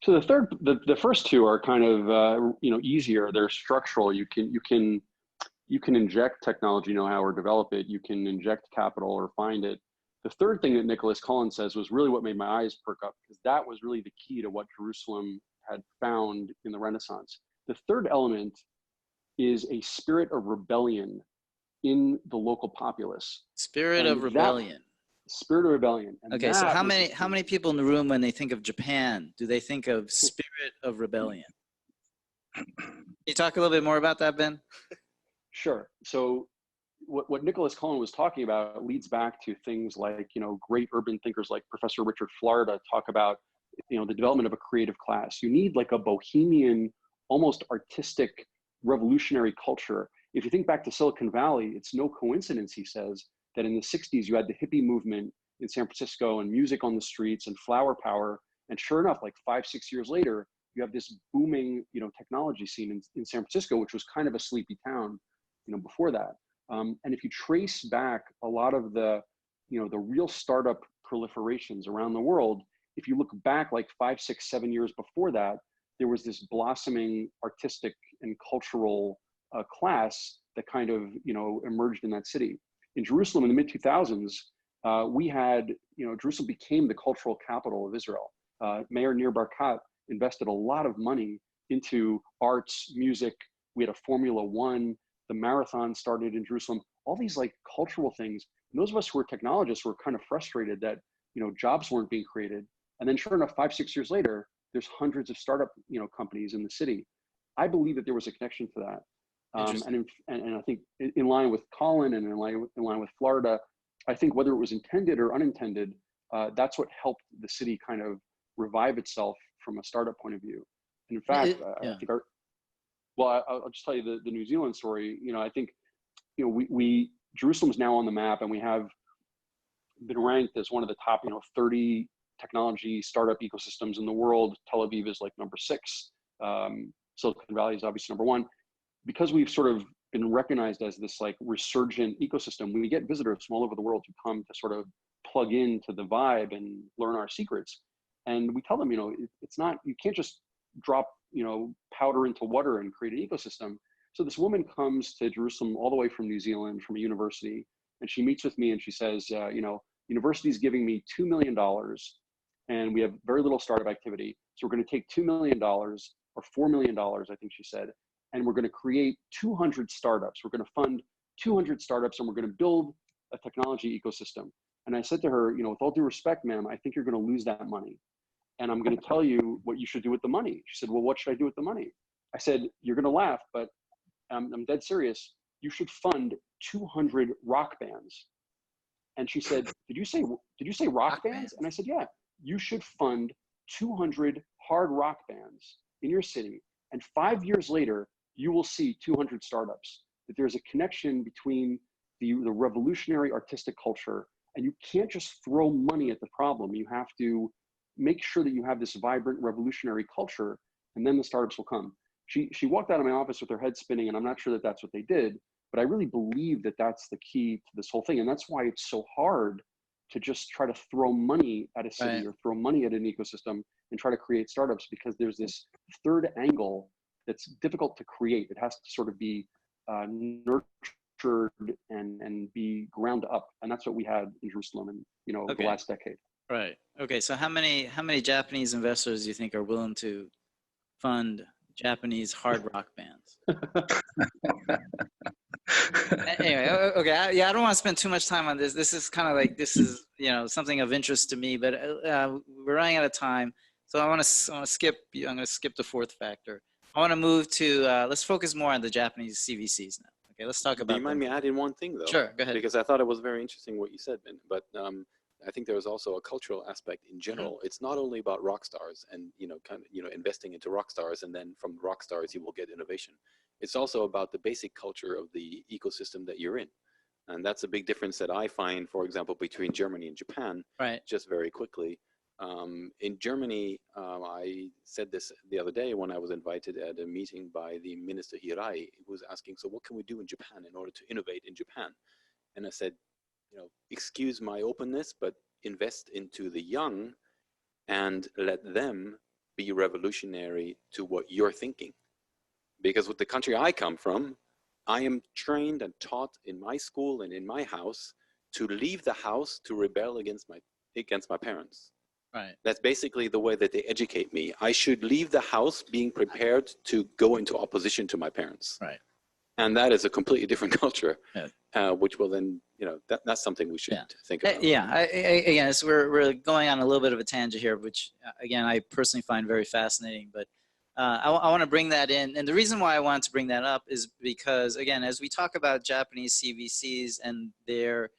So the first two are kind of easier. They're structural. You can inject technology know-how or develop it. You can inject capital or find it. The third thing that Nicholas Collins says was really what made my eyes perk up, because that was really the key to what Jerusalem had found in the Renaissance. The third element is a spirit of rebellion in the local populace. Spirit of rebellion. Spirit of rebellion. And okay, so how many people in the room, when they think of Japan, do they think of spirit of rebellion? Can you talk a little bit more about that, Ben? Sure. So what Nicholas Collins was talking about leads back to things like, great urban thinkers like Professor Richard Florida talk about, the development of a creative class. You need like a bohemian, almost artistic, revolutionary culture. If you think back to Silicon Valley, it's no coincidence, he says, that in the 60s, you had the hippie movement in San Francisco and music on the streets and flower power. And sure enough, like 5-6 years later, you have this booming, technology scene in San Francisco, which was kind of a sleepy town, before that. And if you trace back a lot of the real startup proliferations around the world, if you look back like 5, 6, 7 years before that, there was this blossoming artistic and cultural class that kind of, emerged in that city. In Jerusalem in the mid 2000s, we had, Jerusalem became the cultural capital of Israel. Mayor Nir Barkat invested a lot of money into arts, music. We had a Formula One. The marathon started in Jerusalem. All these like cultural things. And those of us who were technologists were kind of frustrated that, jobs weren't being created. And then sure enough, 5-6 years later, there's hundreds of startup, companies in the city. I believe that there was a connection to that. And I think in line with Colin and in line with Florida, I think whether it was intended or unintended, that's what helped the city kind of revive itself from a startup point of view. And in fact, I think I'll just tell you the New Zealand story. I think, Jerusalem's now on the map, and we have been ranked as one of the top, 30 technology startup ecosystems in the world. Tel Aviv is like number 6. Silicon Valley is obviously number 1. Because we've sort of been recognized as this like resurgent ecosystem, we get visitors from all over the world who come to sort of plug into the vibe and learn our secrets. And we tell them, it's not, you can't just drop, powder into water and create an ecosystem. So this woman comes to Jerusalem all the way from New Zealand, from a university, and she meets with me and she says, university's giving me $2 million and we have very little startup activity. So we're going to take $2 million or $4 million, I think she said, and we're going to create 200 startups. We're going to fund 200 startups and we're going to build a technology ecosystem. And I said to her, with all due respect, ma'am, I think you're going to lose that money. And I'm going to tell you what you should do with the money. She said, well, what should I do with the money? I said, you're going to laugh, but I'm dead serious. You should fund 200 rock bands. And she said, did you say rock bands? And I said, yeah, you should fund 200 hard rock bands in your city. And 5 years later, you will see 200 startups. That there's a connection between the revolutionary artistic culture, and you can't just throw money at the problem. You have to make sure that you have this vibrant revolutionary culture, and then the startups will come. She walked out of my office with her head spinning, and I'm not sure that that's what they did, but I really believe that that's the key to this whole thing. And that's why it's so hard to just try to throw money at a city or throw money at an ecosystem and try to create startups, because there's this third angle that's difficult to create. It has to sort of be nurtured and be ground up. And that's what we had in Jerusalem in, the last decade. Right. Okay. So how many Japanese investors do you think are willing to fund Japanese hard rock bands? Anyway, okay. I don't want to spend too much time on this. This is kind of like, something of interest to me, but we're running out of time. So I'm going to skip the fourth factor. I want to move to, let's focus more on the Japanese CVCs now. Okay, let's talk about. Do you mind me adding one thing though? Sure, go ahead. Because I thought it was very interesting what you said, Ben. But I think there is also a cultural aspect in general. It's not only about rock stars and investing into rock stars, and then from rock stars you will get innovation. It's also about the basic culture of the ecosystem that you're in. And that's a big difference that I find, for example, between Germany and Japan, Right. just very quickly. In Germany, I said this the other day when I was invited at a meeting by the Minister Hirai, who was asking, so what can we do in Japan in order to innovate in Japan? And I said, you know, excuse my openness, but invest into the young and let them be revolutionary to what you're thinking. Because with the country I come from, I am trained and taught in my school and in my house to leave the house to rebel against my parents. Right. That's basically the way that they educate me. I should leave the house being prepared to go into opposition to my parents. Right. And that is a completely different culture, Yeah. which will then, you know, that's something we should think about. Yeah. Again, so we're going on a little bit of a tangent here, which again, I personally find very fascinating, but I want to bring that in. And the reason why I wanted to bring that up is because, again, as we talk about Japanese CVCs and their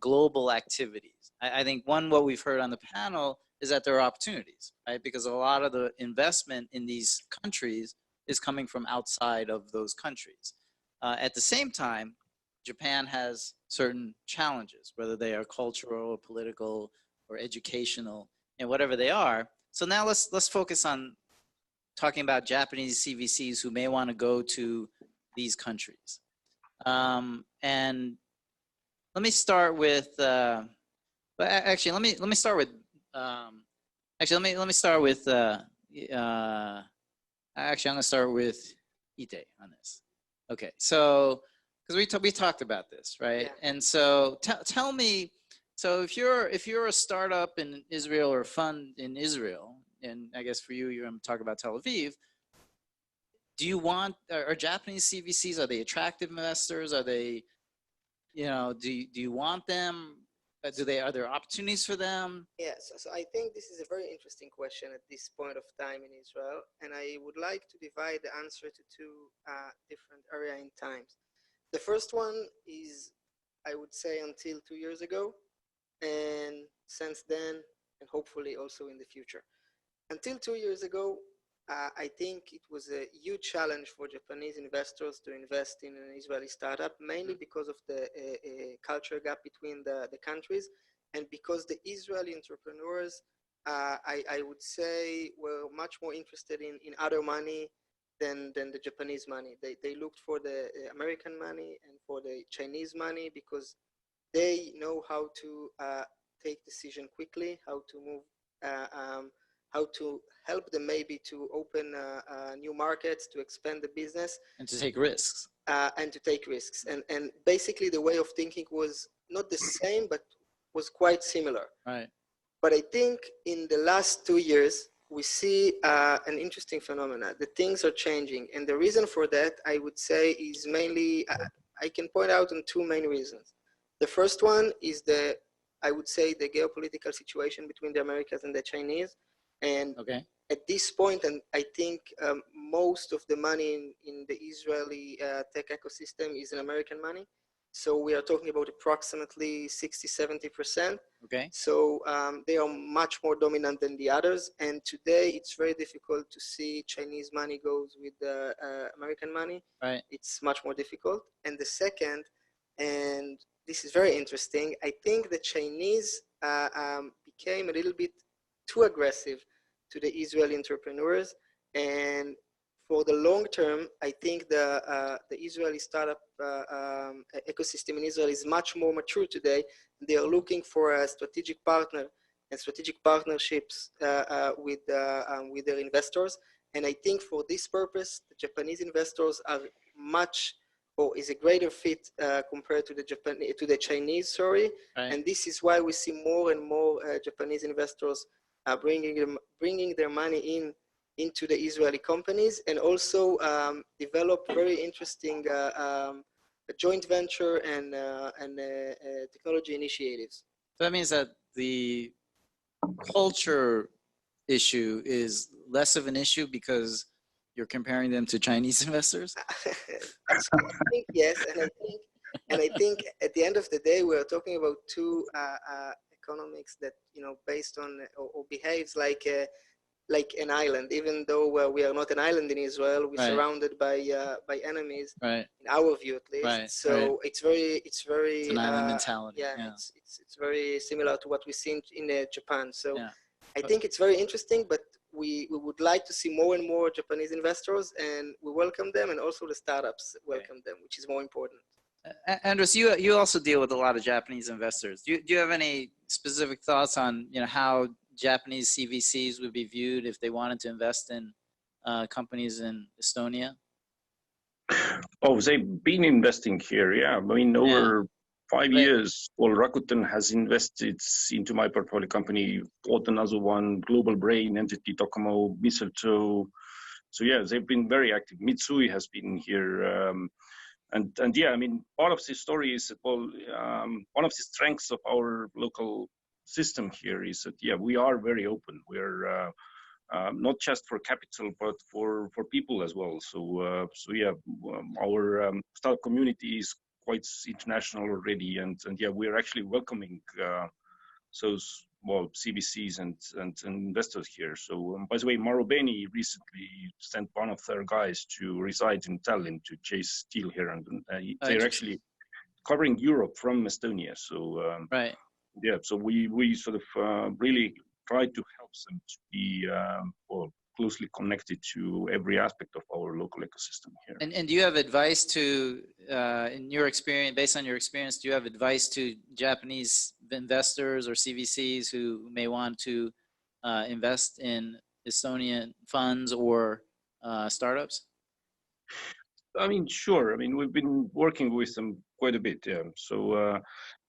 global activities, I think what we've heard on the panel is that there are opportunities, right? Because a lot of the investment in these countries is coming from outside of those countries. At the same time, Japan has certain challenges, whether they are cultural, or political, or educational, and whatever they are. So now let's focus on talking about Japanese CVCs who may want to go to these countries. And let me start with, actually, let me start with, actually, let me start with, actually, I'm gonna start with Ite on this. Okay, so, because we talked about this, right? Yeah. And so tell me, so if you're a startup in Israel or a fund in Israel, and I guess for you, you're going to talk about Tel Aviv. Do you want, are Japanese CVCs, are they attractive investors? Are they, you know, do you want them? Are there opportunities for them? Yes, so I think this is a very interesting question at this point of time in Israel, and I would like to divide the answer to two different areas in times. The first one is, I would say, until 2 years ago, and since then, and hopefully also in the future. Until 2 years ago, I think it was a huge challenge for Japanese investors to invest in an Israeli startup, mainly because of the culture gap between the countries, and because the Israeli entrepreneurs, I would say, were much more interested in other money than the Japanese money. They looked for the American money and for the Chinese money because they know how to take decision quickly, how to move, how to help them maybe to open new markets, to expand the business. And to take risks. And to take risks. And basically the way of thinking was not the same, but was quite similar. Right. But I think in the last 2 years, we see an interesting phenomenon. The things are changing. And the reason for that, I would say, is mainly, I can point out on two main reasons. The first one is I would say, the geopolitical situation between the Americans and the Chinese. And at this point, and I think most of the money in the Israeli tech ecosystem is in American money. So we are talking about approximately 60–70%. Okay. So they are much more dominant than the others. And today it's very difficult to see Chinese money goes with American money. Right. It's much more difficult. And the second, and this is very interesting, I think the Chinese became a little bit too aggressive to the Israeli entrepreneurs, and for the long term, I think the Israeli startup ecosystem in Israel is much more mature today. They are looking for a strategic partner and strategic partnerships with their investors, and I think for this purpose, the Japanese investors are is a greater fit compared to the Chinese. Sorry, right. And this is why we see more and more Japanese investors bringing their money into the Israeli companies, and also develop very interesting joint venture and technology initiatives. So that means that the culture issue is less of an issue because you're comparing them to Chinese investors? I think yes, and I think at the end of the day, we're talking about two economics that, based on or behaves like like an island, even though we are not an island in Israel. We're Right. surrounded by enemies, Right. in our view at least. Right. So Right. it's very It's an island mentality. yeah, Yeah. it's very similar to what we see in Japan. So Yeah. I think it's very interesting, but we would like to see more and more Japanese investors, and we welcome them, and also the startups welcome them, which is more important. Andres, you also deal with a lot of Japanese investors. Do you have any specific thoughts on how Japanese CVCs would be viewed if they wanted to invest in companies in Estonia? Oh, they've been investing here. Yeah, I mean, over 5 years, well, Rakuten has invested into my portfolio company, bought another one, Global Brain entity, Docomo, Mistletoe. So yeah, they've been very active. Mitsui has been here. And yeah, I mean, part of the story is that, well, one of the strengths of our local system here is that, yeah, we are very open. We're not just for capital, but for people as well. So yeah, our startup community is quite international already, and yeah, we're actually welcoming those CVCs and investors here. So by the way, Marubeni recently sent one of their guys to reside in Tallinn to chase deal here, and they're actually covering Europe from Estonia. So right. Yeah, so we sort of really try to help them to be closely connected to every aspect of our local ecosystem here. And do you have advice to, in your experience, based on your experience, do you have advice to Japanese investors or CVCs who may want to invest in Estonian funds or startups? I mean, sure. I mean, we've been working with them quite a bit. Yeah. So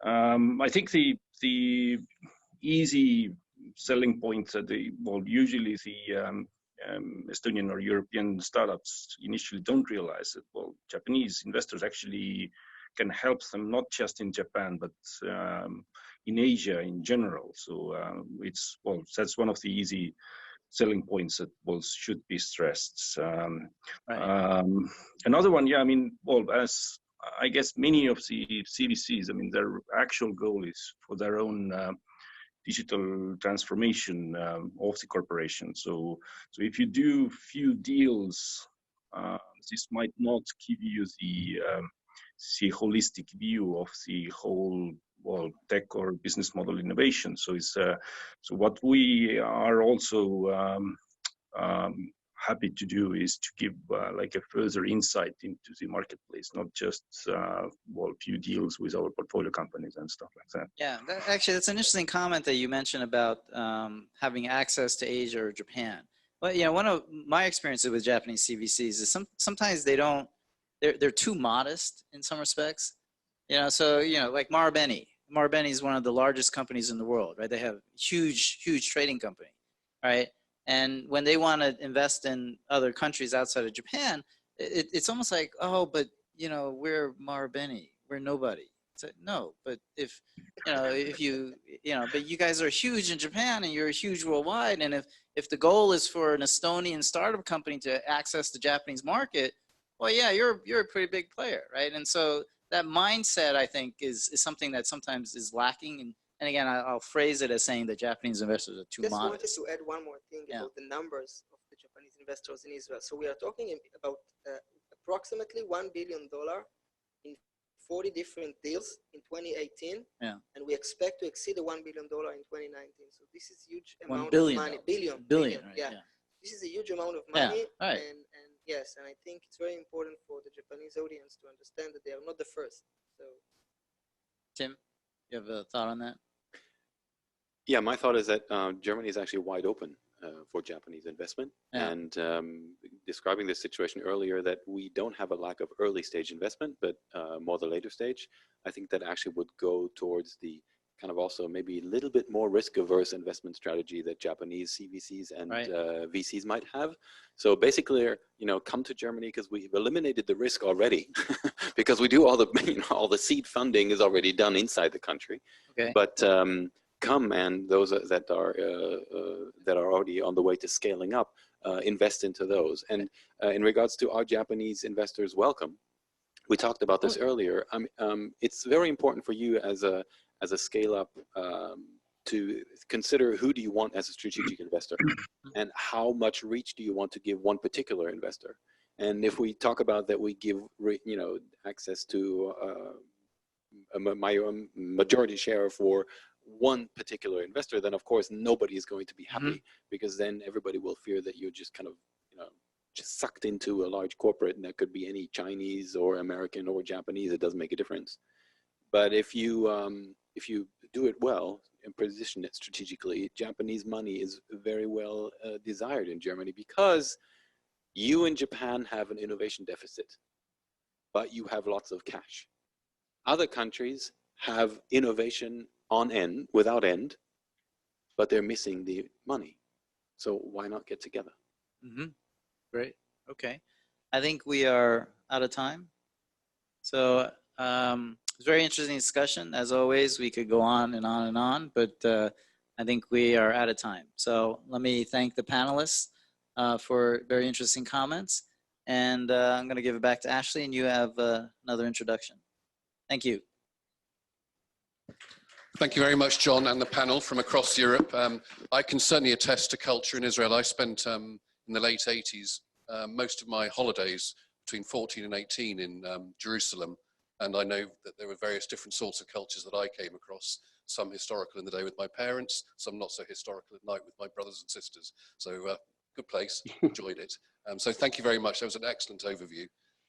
I think the easy selling point that usually the Estonian or European startups initially don't realize that, well, Japanese investors actually can help them not just in Japan, but in Asia in general. So that's one of the easy selling points that should be stressed. Right. Another one, yeah, I mean, as I guess many of the CVCs, I mean, their actual goal is for their own digital transformation of the corporation. So if you do few deals, this might not give you the holistic view of the whole tech or business model innovation. So it's so what we are also happy to do is to give like a further insight into the marketplace, not just few deals with our portfolio companies and stuff like that. Yeah, actually, that's an interesting comment that you mentioned about having access to Asia or Japan. Well, one of my experiences with Japanese CVCs is sometimes they're too modest in some respects. So like Marubeni. Marubeni is one of the largest companies in the world, right? They have huge trading company, right? And when they want to invest in other countries outside of Japan, it's almost like, oh, but we're Marubeni, we're nobody. It's like, no, but if but you guys are huge in Japan and you're huge worldwide, and if the goal is for an Estonian startup company to access the Japanese market, well, yeah, you're a pretty big player, right? And so that mindset, I think, is something that sometimes is lacking. And again, I'll phrase it as saying that Japanese investors are too modest. Just wanted to add one more thing about the numbers of the Japanese investors in Israel. So we are talking about approximately $1 billion in 40 different deals in 2018. Yeah. And we expect to exceed the $1 billion in 2019. So this is a huge amount of money. Billion, right? Yeah. This is a huge amount of money. Yeah, right. And yes, and I think it's very important for the Japanese audience to understand that they are not the first. So, Tim, you have a thought on that? Yeah, my thought is that Germany is actually wide open for Japanese investment. Yeah. And describing this situation earlier, that we don't have a lack of early stage investment, but more the later stage, I think that actually would go towards the kind of also maybe a little bit more risk averse investment strategy that Japanese CVCs and VCs might have. So basically, come to Germany because we've eliminated the risk already because we do all the seed funding is already done inside the country. Okay. But come, and those that are already on the way to scaling up, invest into those. And in regards to our Japanese investors, welcome. We talked about this earlier. It's very important for you as a scale up to consider who do you want as a strategic investor, and how much reach do you want to give one particular investor. And if we talk about that, we give access to my majority share for one particular investor, then of course nobody is going to be happy, because then everybody will fear that you're just kind of just sucked into a large corporate, and that could be any Chinese or American or Japanese. It doesn't make a difference. But if you do it well and position it strategically, Japanese money is very well desired in Germany, because you in Japan have an innovation deficit, but you have lots of cash. Other countries have innovation on end, without end, but they're missing the money. So why not get together? Great. Okay. I think we are out of time. So it's a very interesting discussion. As always, we could go on and on and on, but I think we are out of time. So let me thank the panelists for very interesting comments. And I'm going to give it back to Ashley, and you have another introduction. Thank you. Thank you very much, John, and the panel from across Europe. I can certainly attest to culture in Israel. I spent in the late 80s most of my holidays between 14 and 18 in Jerusalem, and I know that there were various different sorts of cultures that I came across, some historical in the day with my parents, some not so historical at night with my brothers and sisters. So good place, enjoyed it. So thank you very much. That was an excellent overview.